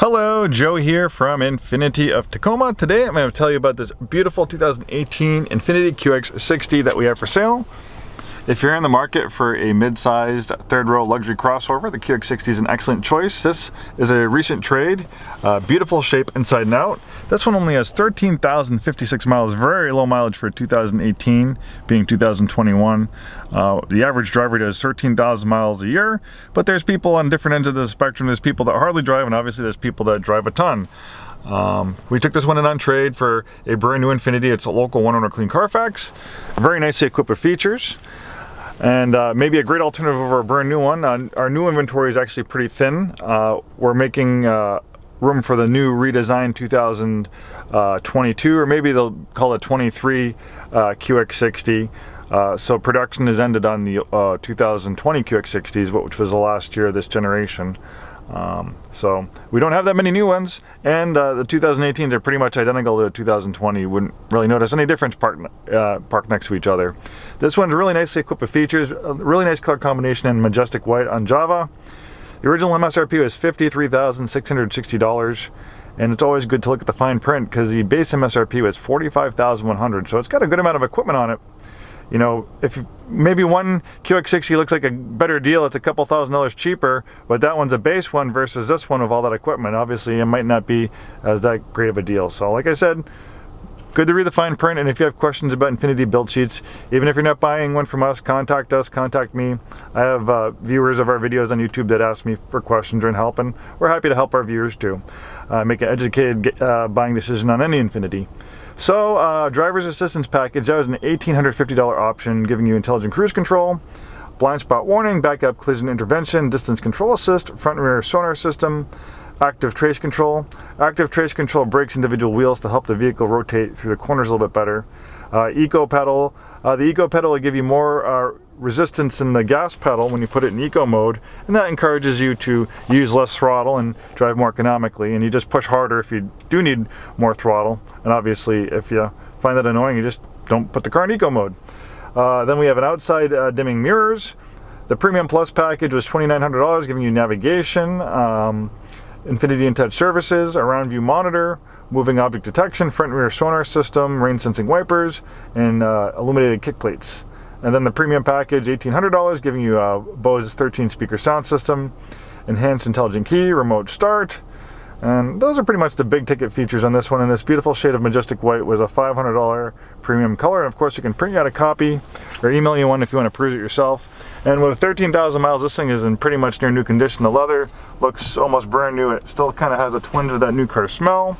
Hello, Joe here from Infiniti of Tacoma. Today I'm going to tell you about this beautiful 2018 Infiniti QX60 that we have for sale. If you're in the market for a mid-sized third-row luxury crossover, the QX60 is an excellent choice. This is a recent trade, beautiful shape inside and out. This one only has 13,056 miles, very low mileage for 2018, being 2021. The average driver does 13,000 miles a year, but there's people on different ends of the spectrum. There's people that hardly drive, and obviously there's people that drive a ton. We took this one in on trade for a brand new Infiniti. It's a local one-owner clean Carfax, very nicely equipped with features. And maybe a great alternative over a brand new one. Our new inventory is actually pretty thin. We're making room for the new redesigned 2022, or maybe they'll call it 23 QX60. So production has ended on the 2020 QX60s, which was the last year of this generation. So we don't have that many new ones, and the 2018s are pretty much identical to 2020. You wouldn't really notice any difference parked next to each other. This one's really nicely equipped with features, a really nice color combination in majestic white on Java. The original MSRP was $53,660, and it's always good to look at the fine print because the base MSRP was $45,100, so it's got a good amount of equipment on it. You know, if maybe one QX60 looks like a better deal, it's a couple $1,000s cheaper, but that one's a base one versus this one with all that equipment. Obviously, it might not be as that great of a deal. So like I said, good to read the fine print, and if you have questions about Infiniti build sheets, even if you're not buying one from us, contact me. I have viewers of our videos on YouTube that ask me for questions and help, and we're happy to help our viewers too. Make an educated buying decision on any Infiniti. So, driver's assistance package, that was an $1,850 option, giving you intelligent cruise control, blind spot warning, backup collision intervention, distance control assist, front and rear sonar system, active trace control. Active trace control brakes individual wheels to help the vehicle rotate through the corners a little bit better. Eco pedal. The eco pedal will give you more resistance than the gas pedal when you put it in eco mode, and that encourages you to use less throttle and drive more economically, and you just push harder if you do need more throttle. And obviously if you find that annoying, you just don't put the car in eco mode. Then we have an outside dimming mirrors. The Premium Plus package was $2,900, giving you navigation, Infiniti InTouch services, a round view monitor, moving object detection, front and rear sonar system, rain sensing wipers, and illuminated kick plates. And then the premium package, $1,800, giving you a Bose 13 speaker sound system, enhanced intelligent key, remote start, and those are pretty much the big ticket features on this one. And this beautiful shade of majestic white was a $500 premium color, and of course you can print you out a copy or email you one if you want to peruse it yourself. And with 13,000 miles, this thing is in pretty much near new condition. The leather looks almost brand new. It still kind of has a twinge of that new car smell.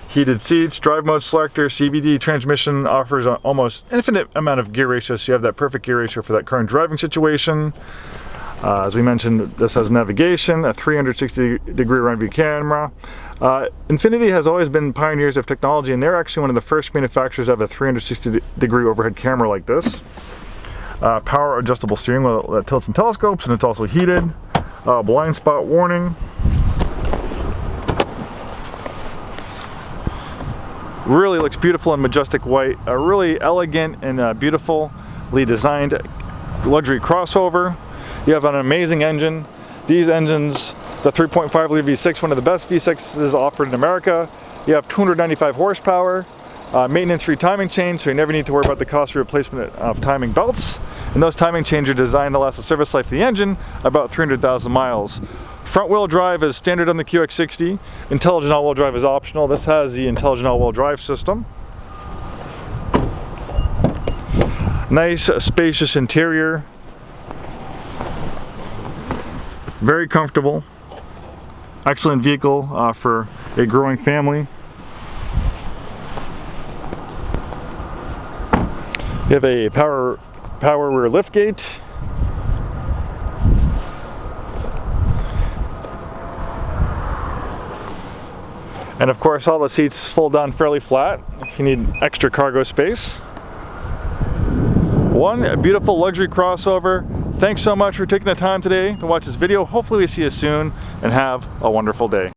Heated seats, drive mode selector, CVT transmission, offers an almost infinite amount of gear ratio, so you have that perfect gear ratio for that current driving situation. As we mentioned, this has navigation, a 360-degree round view camera. Infiniti has always been pioneers of technology, and they're actually one of the first manufacturers to have a 360-degree overhead camera like this. Power adjustable steering wheel that tilts and telescopes, and it's also heated. Blind spot warning. Really looks beautiful in majestic white. A really elegant and beautifully designed luxury crossover. You have an amazing engine. These engines, the 3.5 liter V6, one of the best V6s offered in America. You have 295 horsepower, maintenance-free timing chain, so you never need to worry about the cost of replacement of timing belts. And those timing chains are designed to last the service life of the engine about 300,000 miles. Front wheel drive is standard on the QX60. Intelligent all-wheel drive is optional. This has the intelligent all-wheel drive system. Nice, spacious interior. Very comfortable. Excellent vehicle for a growing family. You have a power rear liftgate. And of course, all the seats fold down fairly flat if you need extra cargo space. One beautiful luxury crossover. Thanks so much for taking the time today to watch this video. Hopefully we see you soon, and have a wonderful day.